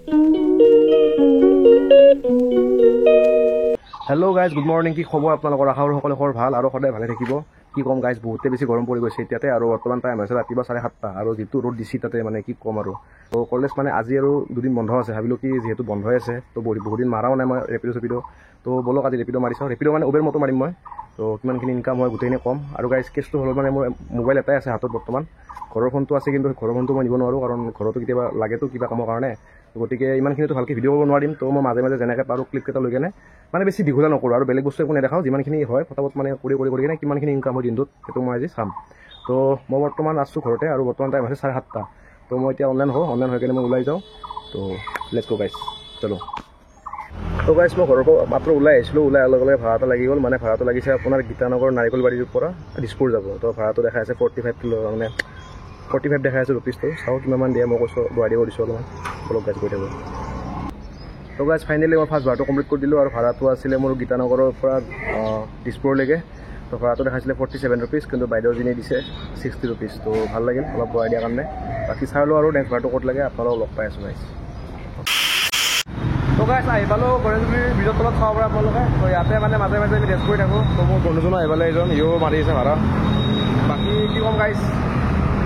hello guys good morning কি খবৰ আপোনালোকৰ আশা সকলো খবৰ ভাল আৰু সদায় ভালে থাকিব কি কম গাইজ বহুতে বেছি গৰম পৰি গৈছে এতিয়াতে আৰু বৰ্তমান টাইম হৈছে ৰাতিপুৱা 7:30 আৰু যেটো ৰ'দ দিছি তাতে মানে কি কম আৰু তো কলেজ মানে আজি আৰু দুদিন বন্ধ আছে ভাবিলো কি যেহেতু বন্ধ আছে তো বহুত দিন মাৰাও নাই মই ৰেপিডো তো বলক আজি ৰেপিডো মাৰিছো ৰেপিডো মানে উবেৰ মতো মাৰিম মই তো কিমানখিনি ইনকাম হয় গোটেইখিনি কম আৰু গাইজ কেছটো হ'ল মানে মোৰ মোবাইল এটাই আছে হাতত বৰ্তমান ঘৰৰ ফোনটো আছে কিন্তু ঘৰৰ ফোনটো মই নিব নোৱাৰোঁ কাৰণ ঘৰতো কেতিয়াবা লাগেতো কিবা কামৰ কাৰণে গতিকে ইমানখিনিতো ভালকৈ ভিডিঅ' কৰিব নোৱাৰিম তো মই মাজে মাজে যেনেকৈ পাৰোঁ ক্লিপকেইটা লৈ কেনে মানে বেছি দীঘলীয়া নকৰোঁ আৰু বেলেগ বস্তু একো নেদেখাওঁ যিমানখিনি হয় ফটাফট মানে কৰি কিনে কিমানখিনি ইনকাম হয় দিনটোত সেইটো মই আজি চাম তো মই বৰ্তমান আছোঁ ঘৰতে আৰু বৰ্তমান টাইম আছে 7:30 তো মই এতিয়া অনলাইন হৈ কেনে মই ওলাই যাওঁ তো লেটছ গো গাইজ চলো তো গাইজ মই ঘৰৰ পৰা মাত্ৰ ওলাই আহিছিলোঁ ওলাই অহাৰ লগে লগে ভাড়া এটা লাগি গ'ল মানে ভাড়াটো লাগিছে আপোনাৰ গীতানগৰ নাৰিকলবাৰীৰ পৰা দিছপুৰ যাব তো ভাড়াটো দেখাই আছে 45 মানে 45 দেখাই আছে ৰুপিজটো চাওঁ কিমান দিয়ে মই কৈছোঁ গুৱাহাটী কৰিছোঁ অলপমান অলপ গাইজ গৈ থাকোঁ তো গাইজ ফাইনেলি মই ফাৰ্ষ্ট ভাড়াটো কমপ্লিট কৰি দিলোঁ আৰু ভাড়াটো আছিলে মোৰ গীতানগৰৰ পৰা দিছপুৰলৈকে তো ভাড়াটো দেখাইছিলে 47 ৰুপিজ কিন্তু বাইদেউজনীয়ে দিছে 60 ৰুপিজ তো ভাল লাগিল অলপ বঢ়াই দিয়াৰ কাৰণে বাকী চাই লওঁ আৰু নেক্সট ভাড়াটো ক'ত লাগে আপোনালোকক লগ পাই আছোঁ গাইজ তো গাইজ আহি পালোঁ গণেশগুৰিৰ ব্ৰিজৰ তলত চাব পাৰে আপোনালোকে তো ইয়াতে মানে মাজে মাজে আমি ৰেষ্ট কৰি থাকোঁ তো মোৰ বন্ধুজনো আহি পালে এজন ইও মাৰি আছে ভাড়া বাকী কি ক'ম গাইজ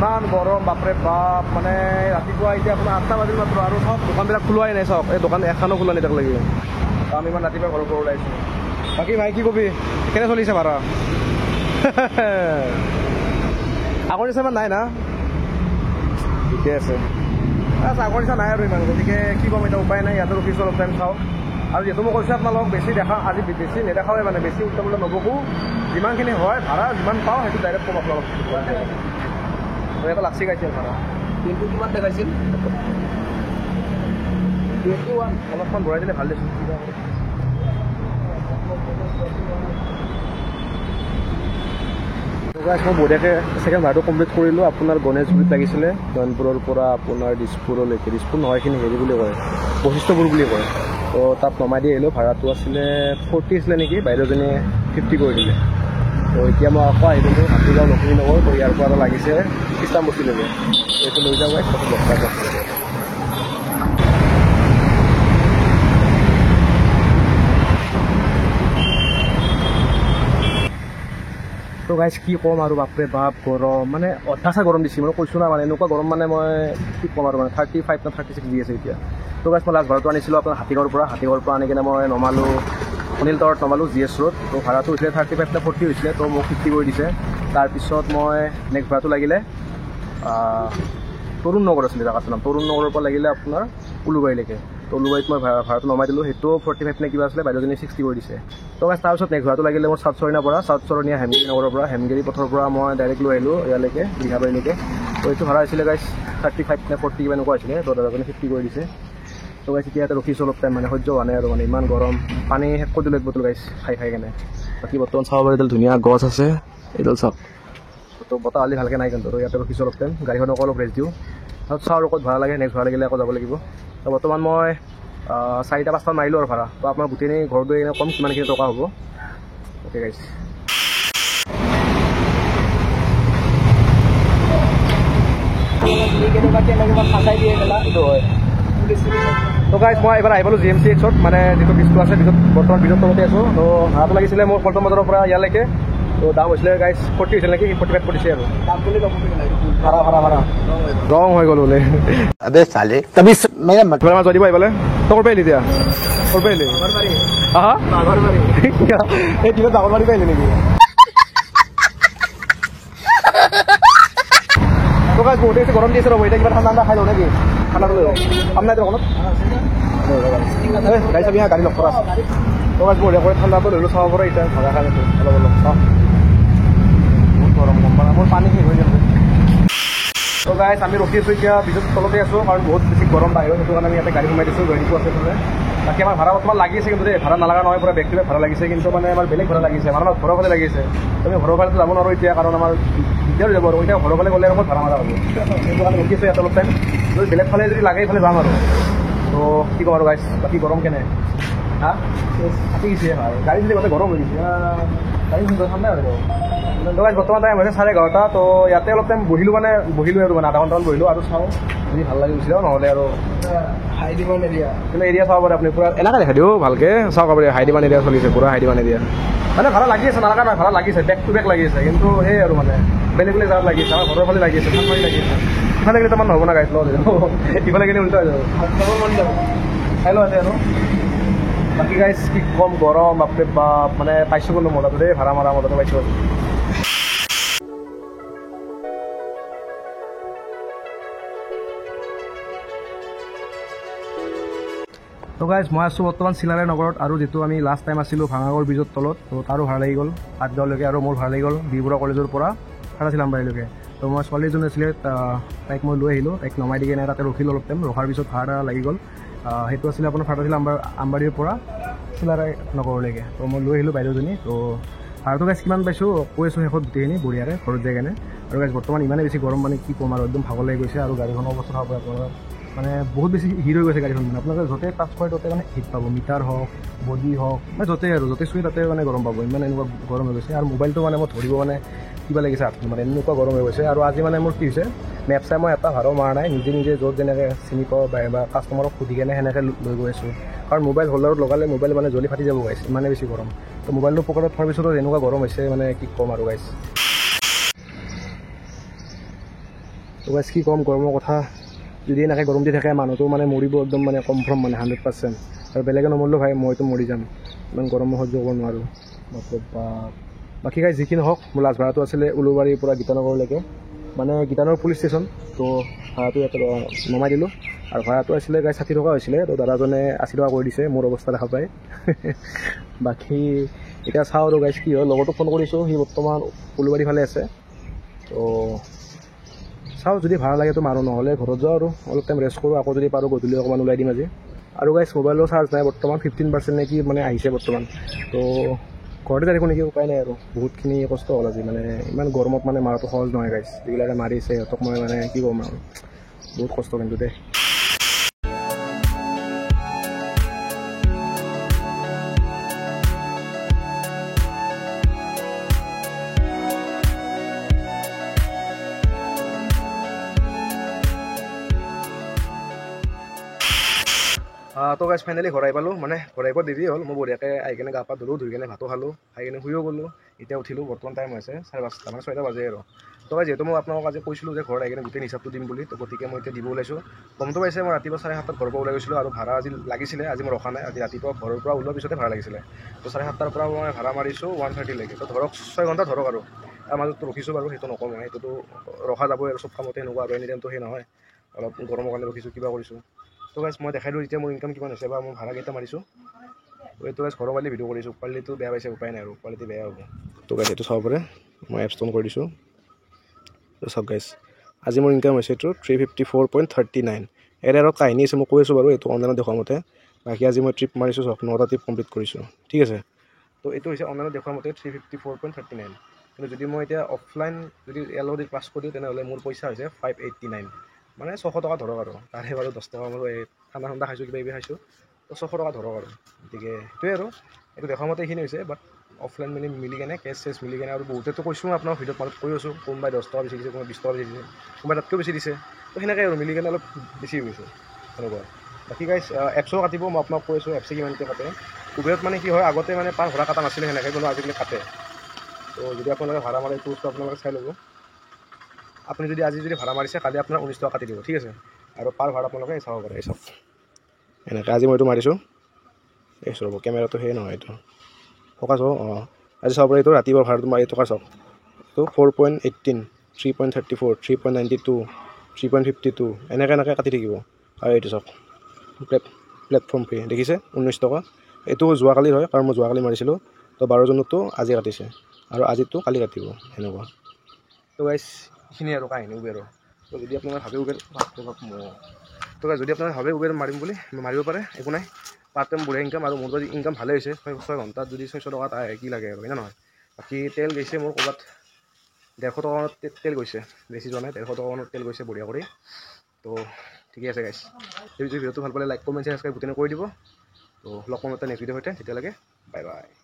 ইমান গৰম বাপৰে বাপ মানে ৰাতিপুৱা এতিয়া আপোনাৰ 8টা বাজিল মাত্ৰ আৰু চব দোকানবিলাক খোলোৱাই নাই চাওক এই দোকান এখনো খোলা নাই তাক লাগি আমি ইমান ৰাতিপুৱা ঘৰৰ পৰা ওলাইছোঁ বাকী ভাই কি কবি কেনে চলিছে ভাড়া আগৰ নিচিনা ইমান নাই না ঠিকে আছে আগৰ নিচিনা নাই আৰু ইমান গতিকে কি ক'ম এতিয়া উপায় নাই ইয়াতে ৰখিছোঁ অলপ টাইম চাওঁ আৰু যিহেতু মই কৈছোঁ আপোনালোকক বেছি দেখা আজি বেছি নেদেখাওঁৱে মানে বেছি উত্তমলৈ নবকোঁ যিমানখিনি হয় ভাড়া যিমান পাওঁ সেইটো ডাইৰেক্ট ক'ম আপোনালোক এটা লাগছি গাইছিল ভাড়া কিন্তু কিমান দেখাইছিল 21 অলপমান বঢ়াই দিলে ভাল দেচোন মই বঢ়িয়াকৈ ছেকেণ্ড ভাড়াটো কমপ্লিট কৰিলোঁ আপোনাৰ গণেশগুৰিত লাগিছিলে জয়নপুৰৰ পৰা আপোনাৰ দিছপুৰলৈকে দিছপুৰ নহয় এইখিনি হেৰি বুলি কয় বশিষ্ঠপুৰ বুলি কয় তো তাত নমাই দি আহিলোঁ ভাড়াটো আছিলে 40 আছিলে নেকি বাইদেউজনীয়ে 50 কৰি দিলে তো এতিয়া মই আকৌ আহিলোঁ হাতীগাঁও লক্ষ্মীনগৰ তো ইয়াৰ পৰা লাগিছে ইষ্টামবস্তিলৈকে এইটো লৈ যাওঁ গাইজ তাৰপিছত লগ পাই যাওঁ তো গাইজ কি ক'ম আৰু বাপৰে বাপ গৰম মানে অত্যাচাৰ গৰম দিছে মই কৈছোঁ না মানে এনেকুৱা গৰম মানে মই কি ক'ম আৰু মানে 35 না 36 দি আছে এতিয়া তো গাইজ মই লাষ্ট ভাড়াটো আনিছিলোঁ আপোনাৰ হাতীগাঁৱৰ পৰা আনি কিনে মই নমালোঁ অনিল টাৱাৰত নমালোঁ GS ৰোড তো ভাড়াটো হৈছিলে 35 না 40 হৈছিলে তো মোক 50 কৰি দিছে তাৰপিছত মই নেক্সট ভাড়াটো লাগিলে তৰুণ নগৰ আছিলে জেগাটোৰ নাম তৰুণ নগৰৰ পৰা লাগিলে আপোনাৰ উলুবাৰীলৈকে তো উলুবাৰীত মই ভাড়াটো নমাই দিলোঁ সেইটো 45 নে কিবা আছিলে বাইদেউজনীয়ে 60 কৰি দিছে তো গাইজ তাৰপিছত নেক্সট ভাড়াটো লাগিলে মোৰ চাউথ চৰণীয়াৰ পৰা চাউথ চৰণীয়া হেমগিৰি নগৰৰ পৰা হেমগিৰি পথৰ পৰা মই ডাইৰেক্ট লৈ আহিলোঁ ইয়ালৈকে বিহাবাৰীলৈকে তো এইটো ভাড়া হৈছিলে গাইজ 35 নে 40 কিবা এনেকুৱা হৈছিলে তো দাদাজনে 50 কৰি দিছে তো গাইজ এতিয়া ইয়াতে ৰখিছোঁ অলপ টাইম মানে সহ্য হোৱা নাই আৰু মানে ইমান গৰম পানী শেষ কৰি দিলোঁ এক বটল গাইজ খাই কেনে বাকী বৰ্তমান চাব পাৰে এডাল ধুনীয়া গছ আছে এইডাল চাওক তো বতাহ আলি ভালকৈ নাই কিন্তু ইয়াতে ৰখিছোঁ অলপ টাইম গাড়ীখনক অলপ ৰেষ্ট দিওঁ তাৰপিছত চাওঁ আৰু ক'ত ভাড়া লাগে নেক্সট ভাড়া লাগিলে আকৌ যাব লাগিব তো বৰ্তমান মই 4-5টা মাৰিলোঁ আৰু ভাড়া তো আপোনাৰ গোটেইখিনি ঘৰত গৈ কিনে কম কিমানখিনি টকা হ'ব অ'কে গাইজ তো গাইজ মই এবাৰ আহি পালোঁ GMC Xত মানে যিটো ব্ৰিজটো আছে বৰ্তমান ব্ৰিজৰ তলতে আছোঁ তো ভাড়াটো লাগিছিলে মোৰ পল্টন বজাৰৰ পৰা ইয়ালৈকে তো দাম হৈছিলে গাইজ 40 হৈছিল নেকি 45 পৰিছে আৰু ভাড়া ৰং হৈ গ'ল বোলে अबे साले तभी मेरा मतलब मैं जोड़ी भाई बोले तो और पहले दिया और पहले हाँ ये तीनों दावल वाली पहले नहीं तो गाइस बहुत ऐसे गरम दिए सर वही एक बार ठंडा खाई लो ना कि ठंडा तो ले लो हम नहीं तो कौन गाइस अभी यहाँ गाड़ी लग पड़ा तो गाइस बहुत एक ठंडा तो ले लो साव पर इतना भागा खाने तो चलो बोलो हाँ बहुत गरम कंपना बहुत पानी ही हो जाता তো গাইজ আমি ৰখি আছোঁ এতিয়া ব্ৰিজৰ তলতে আছোঁ কাৰণ বহুত বেছি গৰম বাহিৰত সেইটো কাৰণে আমি ইয়াতে গাড়ী সোমাই দিছোঁ গাড়ীটো আছে বোলে বাকী আমাৰ ভাড়া বৰ্তমান লাগি আছে কিন্তু দেই ভাড়া নালাগা নহয় পুৰা ব্যক্তিগত ভাড়া লাগিছে কিন্তু মানে আমাৰ বেলেগ ভাড়া লাগিছে মানে আমাৰ ঘৰৰ ফালে লাগিছে আমি ঘৰৰ ফালেতো যাব নোৱাৰোঁ এতিয়া কাৰণ আমাৰ দিগদাৰ হৈ যাব আৰু এতিয়া ঘৰৰ ফালে গ'লে আৰু ভাড়া মাৰা হ'ব সেইটো কাৰণে ৰখি আছোঁ ইয়াতে অলপ টাইম যদি বেলেগ ফালে যদি লাগে এইফালে যাম আৰু তো কি ক'ম আৰু গাইজ বাকী গৰম কেনে হা ফাটি গৈছে হয় গাড়ী যদি গোটেই গৰম হৈ গৈছে গাড়ী ঠাণ্ডা হৈ যাব তো গাইজ বৰ্তমান টাইম হৈছে 11:30 তো ইয়াতে অলপ টাইম বহিলোঁ আৰু মানে আধা ঘণ্টামান বহিলোঁ আৰু চাওঁ যদি ভাল লাগি গৈছিলে নহ'লে আৰু হাইডিমান এৰিয়া কিন্তু এৰিয়া চাব পাৰে আপুনি পূৰা এনেকৈ দেখা দিওঁ ভালকৈ চাব পাৰে হাইডিমান এৰিয়া চলিছে পূৰা হাইডিমান এৰিয়া মানে ভাড়া লাগি আছে নালাগা নাই ভাড়া লাগিছে বেক টু বেক লাগি আছে কিন্তু সেই আৰু মানে বেলেগ বেলেগ জাগাত লাগি আছে আমাৰ ঘৰৰ ফালে লাগি আছে ঠাণ্ডাই লাগি আছে ইফালে গ'লে তোমাৰ নহ'ব না গাড়ীত লওঁ ইফালে গ'লে উল্টা হৈ যাব মন যাব চাই লওঁ আৰু বাকী গাইজ কি কম গৰম বাপৰে বাপ মানে পাইছোঁ কোনো মজাটো দেই ভাড়া মাৰা মজাটো পাইছোঁ তো গাইজ মই আছোঁ বৰ্তমান চিলাৰায় নগৰত আৰু যিটো আমি লাষ্ট টাইম আছিলোঁ ভাঙাগড় ব্ৰিজৰ তলত তো তাৰো ভাড়া লাগি গ'ল 8 গাঁৱলৈকে আৰু মোৰ ভাড়া লাগি গ'ল বি-বৰুৱা কলেজৰ পৰা চিলাম্বাৰীলৈকে তো মই ছোৱালী এজনী আছিলে তাইক মই লৈ আহিলোঁ তাইক নমাই দি কিনে তাতে ৰখিলোঁ অলপ টাইম ৰখাৰ পিছত ভাড়া লাগি গ'ল সেইটো আছিলে আপোনাৰ ফাটাছিল আমবাৰীৰ পৰা চিলাৰায় নগৰলৈকে তো মই লৈ আহিলোঁ বাইদেউজনী তো ভাড়াটো গাইজ কিমান পাইছোঁ কৈ আছোঁ শেষত গোটেইখিনি বঢ়িয়াকৈ ঘৰত যাই কেনে আৰু গাইজ বৰ্তমান ইমানেই বেছি গৰম মানে কি ক'ম আৰু একদম ভাগৰ লাগি গৈছে আৰু গাড়ীখনৰ অৱস্থা হ'ব আপোনালোকৰ মানে বহুত বেছি হিট হৈ গৈছে গাড়ীখন মানে আপোনালোকে য'তে টাচ কৰে ত'তে মানে হিট পাব মিটাৰ হওক বডি হওক মানে য'তে চুই তাতে মানে গৰম পাব ইমান এনেকুৱা গৰম হৈ গৈছে আৰু মোবাইলটো মানে মই ধৰিব মানে কিবা লাগিছে হাতখন মানে এনেকুৱা গৰম হৈ গৈছে আৰু আজি মানে মোৰ কি হৈছে মেপ চাই মই এটা ভাড়াও মাৰা নাই নিজে য'ত যেনেকৈ চিনি পাওঁ বা কাষ্টমাৰক সুধি কেনে সেনেকৈ লৈ গৈ আছোঁ কাৰণ মোবাইল হোল্ডাৰত লগালে মোবাইল মানে জ্বলি ফাটি যাব গাইছে ইমানে বেছি গৰম তো মোবাইলটো পকেটত থোৱাৰ পিছতো এনেকুৱা গৰম হৈছে মানে কি ক'ম আৰু গাইছ তো গাইছ কি ক'ম গৰমৰ কথা যদি এনেকৈ গৰম দি থাকে মানুহটো মানে মৰিব একদম মানে কনফাৰ্ম মানে 100% আৰু বেলেগে নমৰিলেও ভাই মইতো মৰি যাম ইমান গৰম সহ্য কৰিব নোৱাৰোঁ বাকী গাইজ যি কি নহওক মোৰ লাষ্ট ভাড়াটো আছিলে উলুবাৰীৰ পৰা গীতানগৰলৈকে মানে গীতানগৰ পুলিচ ষ্টেচন তো ভাড়াটো ইয়াতে নমাই দিলোঁ আৰু ভাড়াটো আছিলে গাইজ 60 টকা হৈছিলে তো দাদাজনে 80 টকা কৰি দিছে মোৰ অৱস্থা দেখা পায় বাকী এতিয়া চাওঁ আৰু গাইজ কি হয় লগৰটোক ফোন কৰিছোঁ সি বৰ্তমান উলুবাৰী ফালে আছে তো চাওঁ যদি ভাড়া লাগে তো মাৰোঁ নহ'লে ঘৰত যাওঁ আৰু অলপ টাইম ৰেষ্ট কৰোঁ আকৌ যদি পাৰোঁ গধূলি অকণমান ওলাই দিম আজি আৰু গাইজ মোবাইলৰ চাৰ্জ নাই বৰ্তমান 15% নে কি মানে আহিছে বৰ্তমান তো ঘৰতে যাই থাকোঁ নেকি উপায় নাই আৰু বহুতখিনি কষ্ট হ'ল আজি মানে ইমান গৰমত মানে মাৰাটো সহজ নহয় গাইজ যিবিলাকে মাৰিছে সিহঁতক মই মানে কি ক'ম আৰু বহুত কষ্ট কিন্তু দেই তো গাইজ ফাইনেলি ঘৰ আহি পালোঁ মানে ঘৰ আহিব দেৰি হ'ল মই বঢ়িয়াকৈ আহি কিনে গা পা ধুলোঁ ধুই কিনে ভাতো খালোঁ খাই কিনে শুইও গ'লোঁ এতিয়া উঠিলোঁ বৰ্তমান টাইম হৈছে 5:30 মানে 6টা বাজে আৰু তো গাইজ যিহেতু মই আপোনালোকক আজি কৈছিলোঁ যে ঘৰত আহি কিনে গোটেই হিচাপটো দিম বুলি তো গতিকে মই এতিয়া দিব ওলাইছোঁ গমটো পাইছে মই ৰাতিপুৱা 7:30 ঘৰৰ পৰা ওলাই গৈছিলোঁ আৰু ভাড়া আজি লাগিছিলে আজি মই ৰখা নাই আজি ৰাতিপুৱা ঘৰৰ পৰা ওলোৱাৰ পিছতে ভাড়া লাগিছিলে তো 7:30 পৰা মই ভাড়া মাৰিছোঁ 1:30 লৈকে তো ধৰক 6 ঘণ্টা ধৰক আৰু তাৰ মাজতো ৰখিছোঁ বাৰু সেইটো নকওঁ মই সেইটোতো ৰখা যাবই আৰু চব কামতে সেনেকুৱা আৰু এনি টাইমটো সেই নহয় অলপ গৰমৰ কাৰণে ৰখিছোঁ কিবা কৰিছোঁ তো গাইজ মই দেখাই দিওঁ এতিয়া মোৰ ইনকাম কিমান হৈছে বা মই ভাড়া কেইটা মাৰিছোঁ তো এইটো গাইজ ঘৰৰ পালি ভিডিঅ' কৰিছোঁ কোৱালিটিটো বেয়া পাইছে উপায় নাই আৰু কোৱালিটি বেয়া হ'ব তো গাইজ এইটো চাব পাৰে মই এপছ অন কৰি দিছোঁ তো চাওক গাইজ আজি মোৰ ইনকাম হৈছে এইটো 354.39 এৰে আৰু কাহিনী আছে মই কৈ আছোঁ বাৰু এইটো অনলাইনত দেখুৱাৰ মতে বাকী আজি মই ট্ৰিপ মাৰিছোঁ চাওক 9টা ট্ৰিপ কমপ্লিট কৰিছোঁ ঠিক আছে তো এইটো হৈছে অনলাইনত দেখুৱাৰ মতে 354.39 কিন্তু যদি মই এতিয়া অফলাইন যদি এল দি ক্লাছ কৰি দিওঁ তেনেহ'লে মোৰ পইচা হৈছে 589 মানে 600 টকা ধৰক আৰু তাৰে বাৰু 10 টকা মই ঠাণ্ডা খাইছোঁ কিবা কিবি খাইছোঁ তো 600 টকা ধৰক আৰু গতিকে সেইটোৱে আৰু এইটো দেখাৰ মতে এইখিনি হৈছে বাট অফলাইন মিলি কেনে কেছ মিলি কেনে আৰু বহুতেতো কৈছোঁ মই আপোনাক ভিডিঅ'ত মাজত কৈ আছোঁ কোনোবাই 10 টকা বেছি দিছে কোনোবাই 20 টকা বেছি দিছে কোনোবাই তাতকৈও বেছি দিছে তো সেনেকৈ আৰু মিলি কেনে অলপ বেছি গৈছে সেনেকুৱা বাকী গাইজ এপছো কাটিব মই আপোনাক কৈ আছোঁ এপছে কিমানকৈ কাটে উবেৰত মানে কি হয় আগতে মানে পাৰ ভাড়া কাটা নাছিলে সেনেকৈ কিন্তু আজিকালি কাটে তো যদি আপোনালোকে ভাড়া মাৰে এইটো বস্তু আপোনালোকে চাই ল'ব আপুনি যদি আজি ভাড়া মাৰিছে কালি আপোনাৰ 19 টকা কাটি দিব ঠিক আছে আৰু পাৰ ভাড়া আপোনালোকে চাব পাৰে এই চাওক এনেকৈ আজি মই এইটো মাৰিছোঁ এই চাব কেমেৰাটো সেই নহয় এইটো ফ'কাছ হ'ব আজি চাব পাৰে এইটো ৰাতিপুৱা ভাড়াটো মাৰি টকা চাওক এইটো 4.18 3.34 3.92 3.52 এনেকৈ কাটি থাকিব আৰু এইটো চাওক প্লেটফৰ্ম ফ্ৰী দেখিছে 19 টকা এইটো যোৱাকালিৰ হয় কাৰণ মই যোৱাকালি মাৰিছিলোঁ তো 12 জুনতো আজি কাটিছে আৰু আজিতো কালি কাটিব সেনেকুৱা তো গাইজ এইখিনি আৰু কাহিনী উবেৰৰ তো যদি আপোনালোকে ভাবে উবেৰ তো যদি আপোনালোকে ভাবে উবেৰ মাৰিম বুলি মাৰিব পাৰে একো নাই পাৰ্ট টাইম বঢ়িয়া ইনকাম আৰু মোৰ যদি ইনকাম ভালেই হৈছে 6 ঘণ্টাত যদি 600 টকা আহে কি লাগে আৰু হয় নহয় বাকী তেল গৈছে মোৰ ক'ৰবাত 150 টকা মানত তেল গৈছে বেছি যোৱা নাই 150 টকা মানত তেল গৈছে বঢ়িয়া কৰি তো ঠিকে আছে গাইজ যদি ভিডিঅ'টো ভাল পালে লাইক কমেণ্ট ছাবস্ক্ৰাইব গোটেই কৰি দিব তো লগ পাম এটা নেক্সট ভিডিঅ'ৰ সৈতে তেতিয়ালৈকে বাই বাই